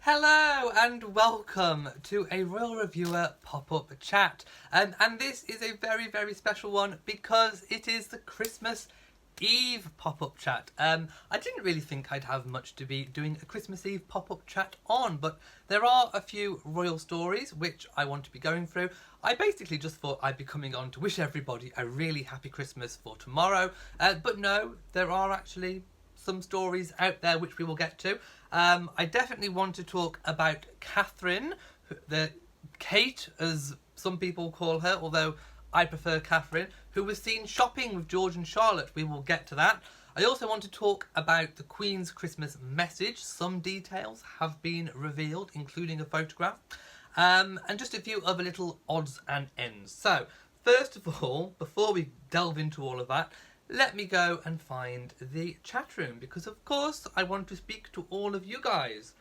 Hello and welcome to a Royal Reviewer pop-up chat. And this is a very, very special one because it is the Christmas Eve pop-up chat. I didn't really think I'd have much to be doing a Christmas Eve pop-up chat on, but there are a few royal stories which I want to be going through. I basically just thought I'd be coming on to wish everybody a really happy Christmas for tomorrow. But no, there are actually some stories out there which we will get to. I definitely want to talk about Catherine, the Kate as some people call her, although I prefer Catherine, who was seen shopping with George and Charlotte. We will get to that. I also want to talk about the Queen's Christmas message. Some details have been revealed, including a photograph, and just a few other little odds and ends. So, first of all, before we delve into all of that, let me go and find the chat room because, of course, I want to speak to all of you guys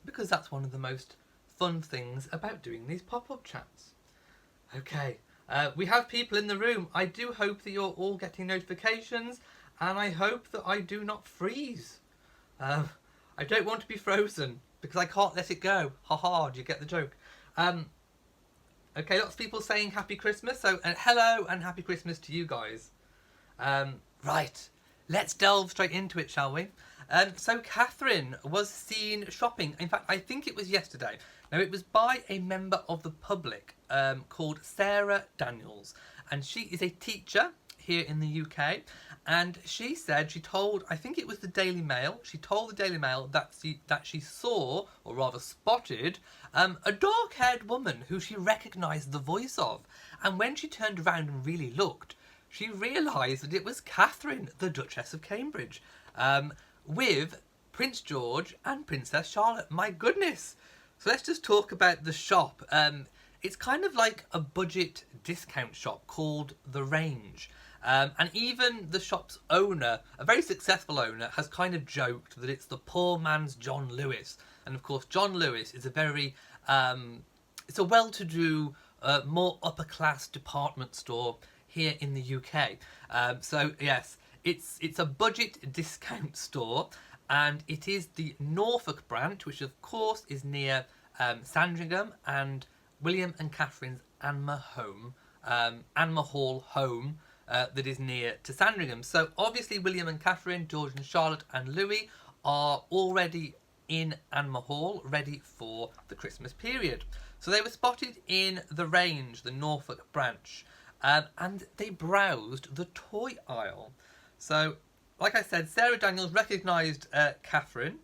because that's one of the most fun things about doing these pop-up chats. Okay, we have people in the room. I do hope that you're all getting notifications and I hope that I do not freeze. I don't want to be frozen because I can't let it go. Ha-ha, do you get the joke? Okay, lots of people saying Happy Christmas. So hello and Happy Christmas to you guys. Right, let's delve straight into it, shall we? So Catherine was seen shopping. In fact, I think it was yesterday. Now, it was by a member of the public called Sarah Daniels. And she is a teacher here in the UK. And she said, she told, I think it was the Daily Mail, she told the Daily Mail that she saw, or rather spotted, a dark-haired woman who she recognised the voice of. And when she turned around and really looked, she realised that it was Catherine, the Duchess of Cambridge, with Prince George and Princess Charlotte. My goodness! So let's just talk about the shop. It's kind of like a budget discount shop called The Range. And even the shop's owner, a very successful owner, has kind of joked that it's the poor man's John Lewis. And of course, John Lewis is a very, it's a well-to-do, more upper-class department store here in the UK. So yes, it's a budget discount store, and it is the Norfolk branch, which of course is near Sandringham and William and Catherine's Anmer Hall home that is near to Sandringham. So obviously William and Catherine, George and Charlotte and Louis are already in Anmer Hall, ready for the Christmas period. So they were spotted in the Range, the Norfolk branch. And they browsed the toy aisle. So, like I said, Sarah Daniels recognised Catherine,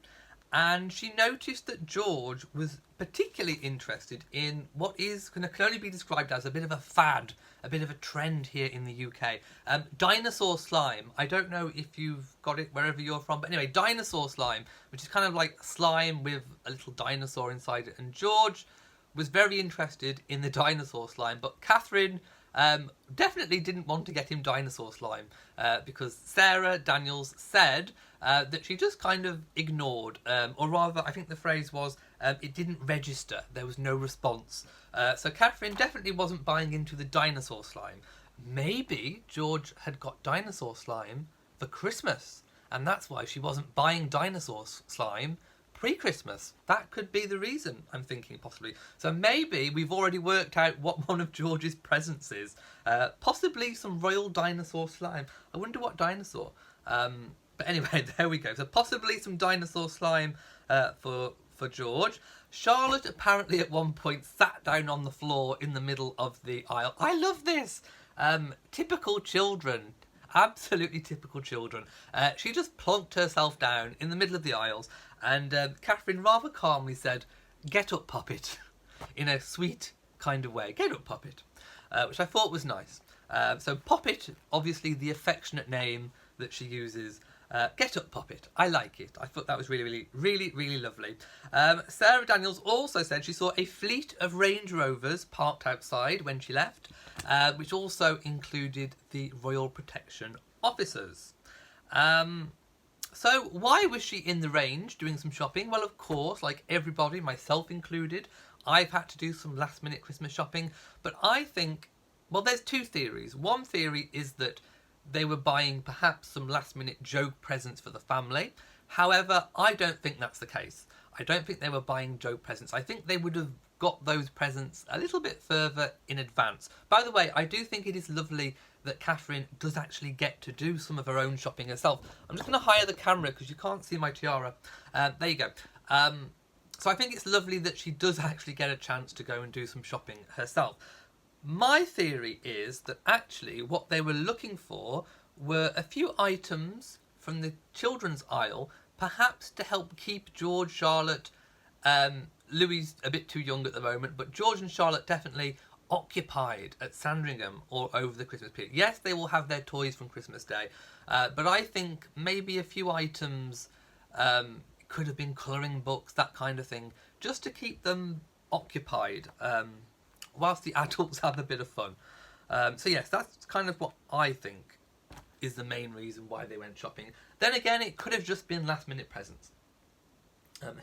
and she noticed that George was particularly interested in what can only be described as a bit of a fad, a bit of a trend here in the UK. Dinosaur slime. I don't know if you've got it wherever you're from, but anyway, dinosaur slime, which is kind of like slime with a little dinosaur inside it. And George was very interested in the dinosaur slime, but Catherine definitely didn't want to get him dinosaur slime because Sarah Daniels said that she just kind of ignored, or rather, I think the phrase was, it didn't register. There was no response. So Catherine definitely wasn't buying into the dinosaur slime. Maybe George had got dinosaur slime for Christmas, and that's why she wasn't buying dinosaur slime pre-Christmas. That could be the reason, I'm thinking, possibly. So maybe we've already worked out what one of George's presents is. Possibly some royal dinosaur slime. I wonder what dinosaur. But anyway, there we go. So possibly some dinosaur slime for George. Charlotte apparently at one point sat down on the floor in the middle of the aisle. I love this! Typical children. Absolutely typical children. She just plonked herself down in the middle of the aisles, and Catherine rather calmly said, "Get up, puppet," in a sweet kind of way. "Get up, puppet," which I thought was nice. So Poppet, obviously the affectionate name that she uses. Get up, puppet. I like it. I thought that was really, really, really lovely. Sarah Daniels also said she saw a fleet of Range Rovers parked outside when she left, which also included the Royal Protection Officers. So why was she in the Range doing some shopping? Well, of course, like everybody, myself included, I've had to do some last minute Christmas shopping. But I think, well, there's two theories. One theory is that they were buying perhaps some last minute joke presents for the family. However, I don't think that's the case. I don't think they were buying joke presents. I think they would have got those presents a little bit further in advance. By the way, I do think it is lovely that Catherine does actually get to do some of her own shopping herself. I'm just going to hire the camera because you can't see my tiara. There you go. So I think it's lovely that she does actually get a chance to go and do some shopping herself. My theory is that actually what they were looking for were a few items from the children's aisle, perhaps to help keep George, Charlotte, Louis a bit too young at the moment, but George and Charlotte definitely occupied at Sandringham or over the Christmas period. Yes, they will have their toys from Christmas Day, but I think maybe a few items, could have been colouring books, that kind of thing, just to keep them occupied, whilst the adults have a bit of fun. So yes, that's kind of what I think is the main reason why they went shopping. Then again, it could have just been last minute presents.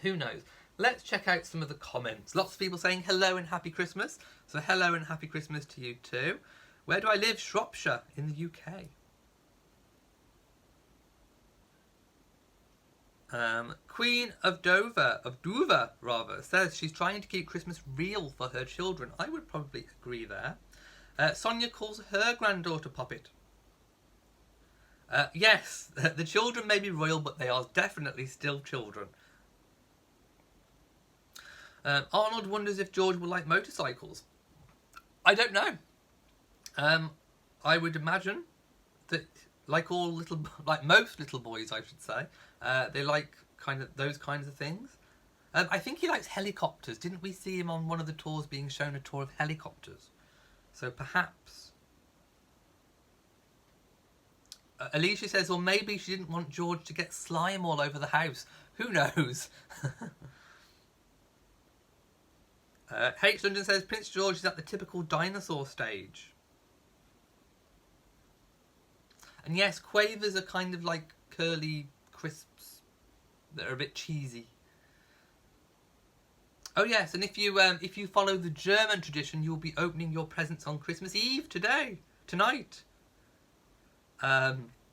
Who knows? Let's check out some of the comments. Lots of people saying hello and happy Christmas. So hello and happy Christmas to you too. Where do I live? Shropshire in the UK. Queen of Dover rather, says she's trying to keep Christmas real for her children. I would probably agree there. Sonia calls her granddaughter Poppet. Yes, the children may be royal, but they are definitely still children. Arnold wonders if George will like motorcycles. I don't know. I would imagine that, like most little boys, I should say, they like those kinds of things. I think he likes helicopters. Didn't we see him on one of the tours being shown a tour of helicopters? So perhaps. Alicia says, or maybe she didn't want George to get slime all over the house. Who knows? H. London says, Prince George is at the typical dinosaur stage. And yes, quavers are kind of like curly crisps that are a bit cheesy. Oh yes, and if you follow the German tradition, you'll be opening your presents on Christmas Eve tonight.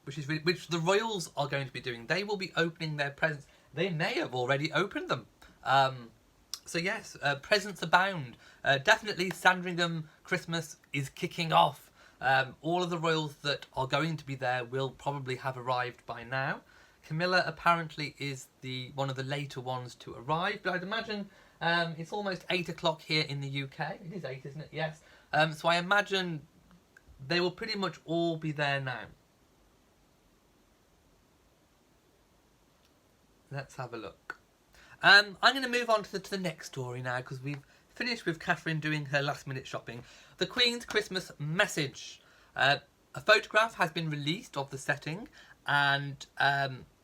Which the royals are going to be doing. They will be opening their presents. They may have already opened them. So yes, presents abound. Definitely Sandringham Christmas is kicking off. All of the royals that are going to be there will probably have arrived by now. Camilla apparently is one of the later ones to arrive, but I'd imagine it's almost 8 o'clock here in the UK. It is 8, isn't it? Yes. So I imagine they will pretty much all be there now. Let's have a look. I'm going to move on to the next story now, because we've finished with Catherine doing her last minute shopping. The Queen's Christmas message. A photograph has been released of the setting, and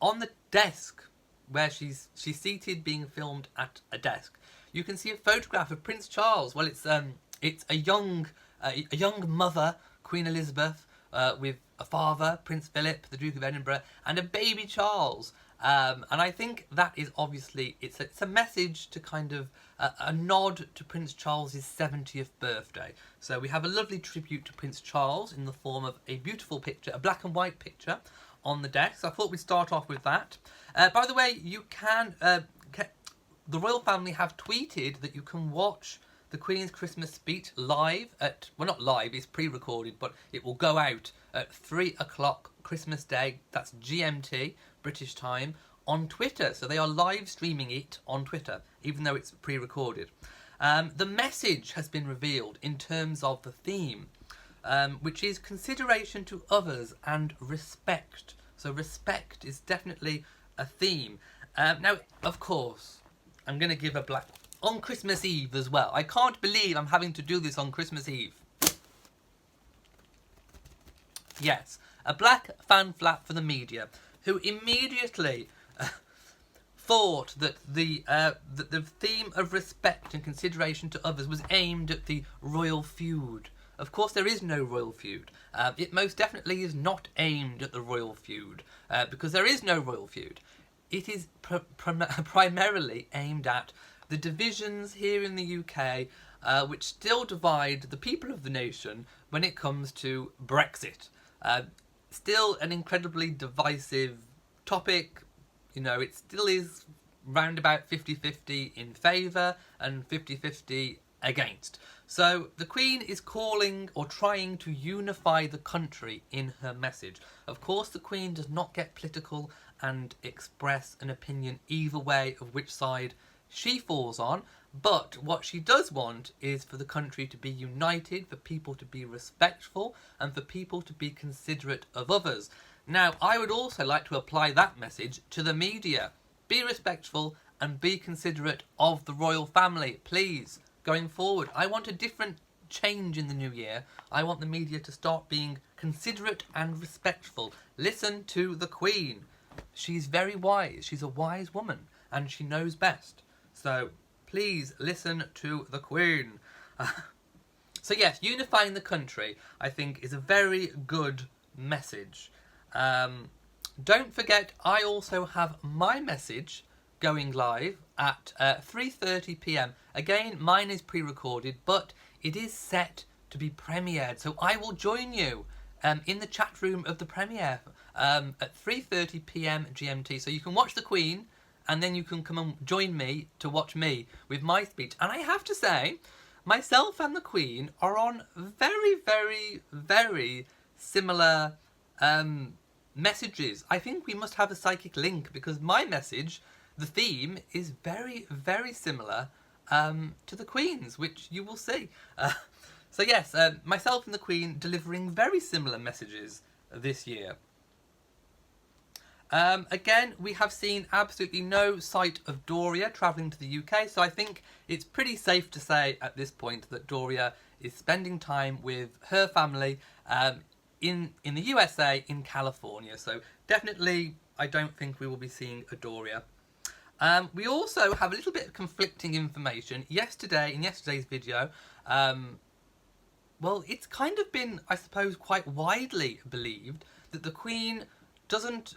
on the desk where she's seated being filmed at a desk, you can see a photograph of Prince Charles. Well, it's a young mother, Queen Elizabeth, with a father, Prince Philip, the Duke of Edinburgh, and a baby Charles. And I think that is obviously, it's a message to kind of a nod to Prince Charles's 70th birthday. So we have a lovely tribute to Prince Charles in the form of a beautiful picture, a black and white picture on the desk. So I thought we'd start off with that. By the way, you can, the royal family have tweeted that you can watch the Queen's Christmas speech live at, well, not live, it's pre-recorded, but it will go out at 3 o'clock Christmas Day, that's GMT, British time, on Twitter. So they are live streaming it on Twitter, even though it's pre-recorded. The message has been revealed in terms of the theme, which is consideration to others and respect. So respect is definitely a theme. Now, of course, I'm going to give a black... on Christmas Eve as well. I can't believe I'm having to do this on Christmas Eve. Yes, a black fan flap for the media, who immediately thought that the theme of respect and consideration to others was aimed at the royal feud. Of course, there is no royal feud. It most definitely is not aimed at the royal feud, because there is no royal feud. It is primarily aimed at the divisions here in the UK, which still divide the people of the nation when it comes to Brexit. Still an incredibly divisive topic. You know, it still is round about 50-50 in favour and 50-50 against. So the Queen is calling or trying to unify the country in her message. Of course, the Queen does not get political and express an opinion either way of which side she falls on, but what she does want is for the country to be united, for people to be respectful, and for people to be considerate of others. Now, I would also like to apply that message to the media. Be respectful and be considerate of the royal family, please. Going forward, I want a different change in the new year. I want the media to start being considerate and respectful. Listen to the Queen. She's very wise. She's a wise woman and she knows best. So please listen to the Queen. So yes, unifying the country, I think, is a very good message. Don't forget, I also have my message going live at 3:30 p.m. Again, mine is pre-recorded, but it is set to be premiered. So I will join you in the chat room of the premiere at 3:30 p.m. GMT. So you can watch the Queen, and then you can come and join me to watch me with my speech. And I have to say, myself and the Queen are on very, very, very similar messages. I think we must have a psychic link because my message, the theme, is very, very similar to the Queen's, which you will see. So yes, myself and the Queen delivering very similar messages this year. Again, we have seen absolutely no sight of Doria travelling to the UK, so I think it's pretty safe to say at this point that Doria is spending time with her family in the USA, in California. So definitely, I don't think we will be seeing a Doria. We also have a little bit of conflicting information. Yesterday, in yesterday's video, well, it's kind of been, I suppose, quite widely believed that the Queen doesn't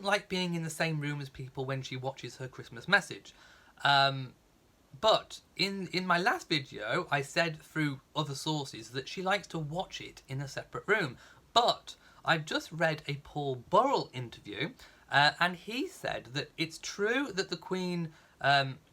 like being in the same room as people when she watches her Christmas message. But in my last video, I said through other sources that she likes to watch it in a separate room. But I've just read a Paul Burrell interview, and he said that it's true that the Queen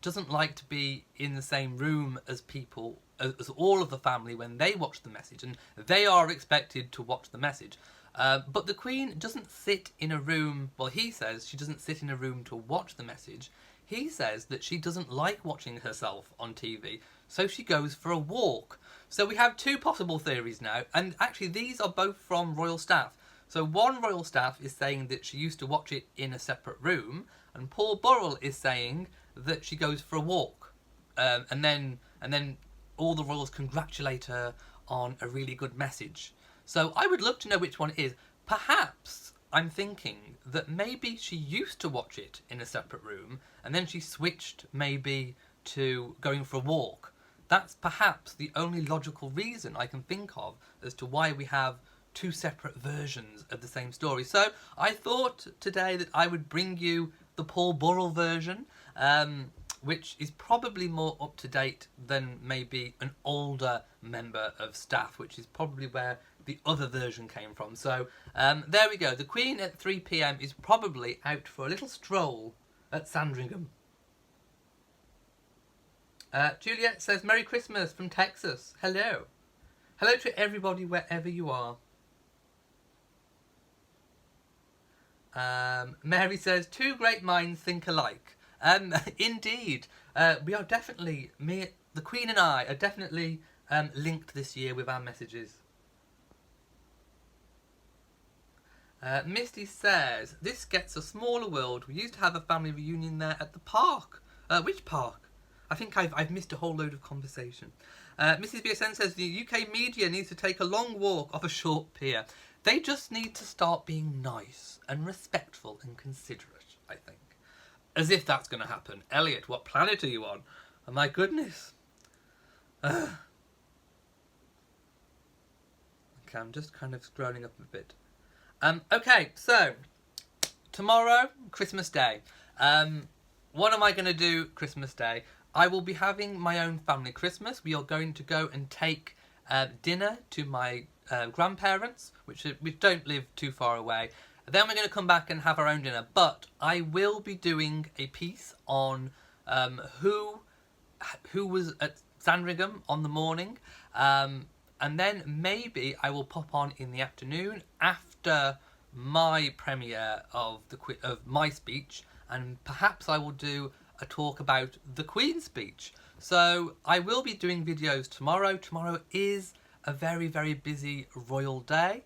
doesn't like to be in the same room as people, as all of the family when they watch the message, and they are expected to watch the message. But the Queen doesn't sit in a room, well, he says she doesn't sit in a room to watch the message. He says that she doesn't like watching herself on TV, so she goes for a walk. So we have two possible theories now, and actually these are both from royal staff. So one royal staff is saying that she used to watch it in a separate room, and Paul Burrell is saying that she goes for a walk. And then all the royals congratulate her on a really good message. So I would love to know which one it is. Perhaps I'm thinking that maybe she used to watch it in a separate room and then she switched maybe to going for a walk. That's perhaps the only logical reason I can think of as to why we have two separate versions of the same story. So I thought today that I would bring you the Paul Burrell version, which is probably more up to date than maybe an older member of staff, which is probably where the other version came from. So there we go. The Queen at 3 p.m. is probably out for a little stroll at Sandringham. Juliet says, Merry Christmas from Texas. Hello. Hello to everybody wherever you are. Mary says, two great minds think alike. Indeed. We are definitely, the Queen and I are definitely linked this year with our messages. Misty says, this gets a smaller world. We used to have a family reunion there at the park. Which park? I think I've missed a whole load of conversation. Mrs. BSN says, the UK media needs to take a long walk off a short pier. They just need to start being nice and respectful and considerate, I think. As if that's going to happen. Elliot, what planet are you on? Oh, my goodness. Okay, I'm just kind of scrolling up a bit. Okay, so tomorrow, Christmas Day. What am I going to do Christmas Day? I will be having my own family Christmas. We are going to go and take dinner to my grandparents, which don't live too far away. Then we're going to come back and have our own dinner. But I will be doing a piece on who was at Sandringham on the morning. And then maybe I will pop on in the afternoon after my premiere of my speech, and perhaps I will do a talk about the Queen's speech. So I will be doing videos tomorrow. Tomorrow is a very, very busy royal day.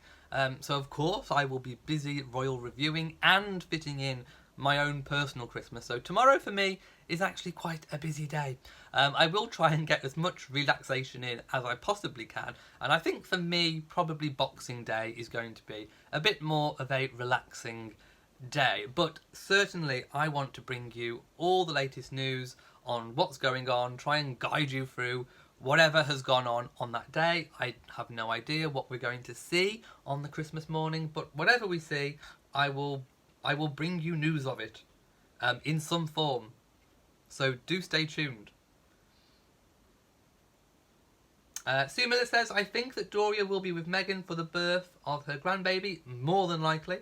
So of course I will be busy royal reviewing and fitting in my own personal Christmas. So tomorrow for me is actually quite a busy day. I will try and get as much relaxation in as I possibly can, and I think for me probably Boxing Day is going to be a bit more of a relaxing day. But certainly I want to bring you all the latest news on what's going on, try and guide you through whatever has gone on that day. I have no idea what we're going to see on the Christmas morning, but whatever we see, I will bring you news of it in some form. So do stay tuned. Sue Miller says, I think that Doria will be with Meghan for the birth of her grandbaby, more than likely.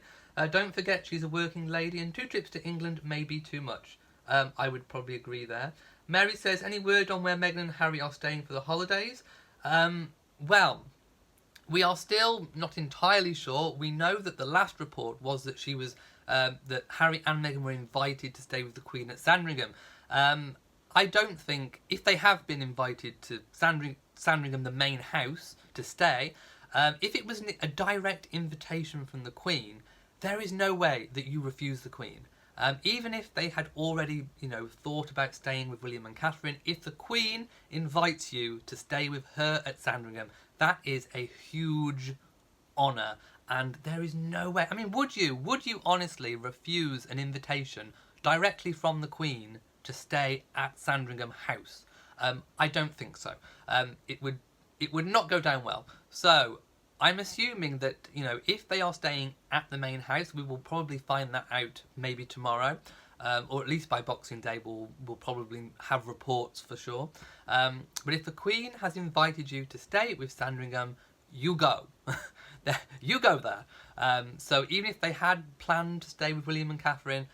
Don't forget she's a working lady and 2 trips to England may be too much. I would probably agree there. Mary says, any word on where Meghan and Harry are staying for the holidays? Well, we are still not entirely sure. We know that the last report was that she was that Harry and Meghan were invited to stay with the Queen at Sandringham. I don't think, if they have been invited to Sandringham, the main house, to stay, if it was a direct invitation from the Queen, there is no way that you refuse the Queen. Even if they had already, thought about staying with William and Catherine, if the Queen invites you to stay with her at Sandringham, that is a huge honour. And there is no way... I mean, would you honestly refuse an invitation directly from the Queen to stay at Sandringham House? I don't think so. It would not go down well. So I'm assuming that, if they are staying at the main house, we will probably find that out maybe tomorrow. Or at least by Boxing Day, we'll probably have reports for sure. But if the Queen has invited you to stay with Sandringham, you go. You go there. So even if they had planned to stay with William and Catherine,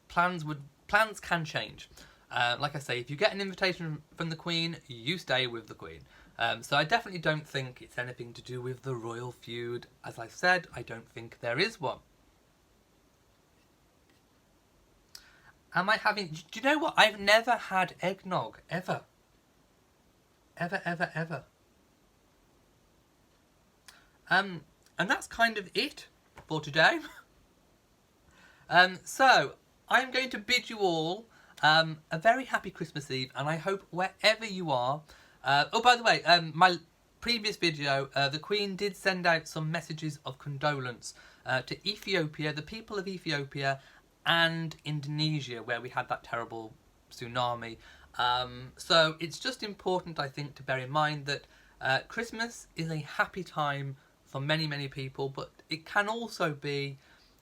plans can change. Like I say, if you get an invitation from the Queen, you stay with the Queen. So I definitely don't think it's anything to do with the royal feud. As I've said, I don't think there is one. Am I having... Do you know what? I've never had eggnog, ever. Ever, ever, ever. And that's kind of it for today. So, I'm going to bid you all a very happy Christmas Eve, and I hope wherever you are... oh, by the way, my previous video, the Queen did send out some messages of condolence to Ethiopia, the people of Ethiopia, and Indonesia, where we had that terrible tsunami. So it's just important, I think, to bear in mind that Christmas is a happy time for many, many people, but it can also be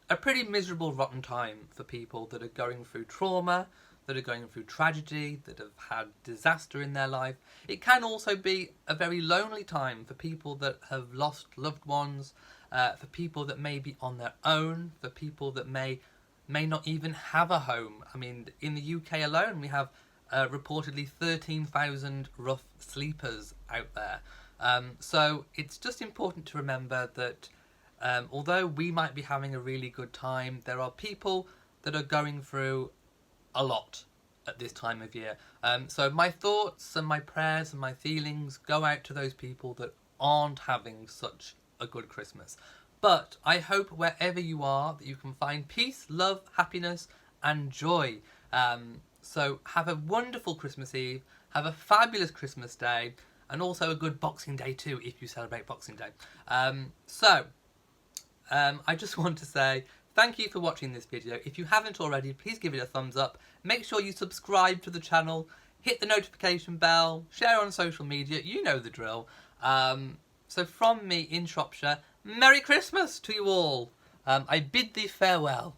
a pretty miserable, rotten time for people that are going through trauma, that are going through tragedy, that have had disaster in their life. It can also be a very lonely time for people that have lost loved ones, for people that may be on their own, for people that may not even have a home. I mean, in the UK alone, we have reportedly 13,000 rough sleepers out there. So it's just important to remember that although we might be having a really good time, there are people that are going through a lot at this time of year. So my thoughts and my prayers and my feelings go out to those people that aren't having such a good Christmas. But I hope wherever you are that you can find peace, love, happiness and joy. So have a wonderful Christmas Eve, have a fabulous Christmas Day, and also a good Boxing Day too if you celebrate Boxing Day. I just want to say thank you for watching this video. If you haven't already, please give it a thumbs up. Make sure you subscribe to the channel, hit the notification bell, share on social media, you know the drill. So from me in Shropshire, Merry Christmas to you all. I bid thee farewell.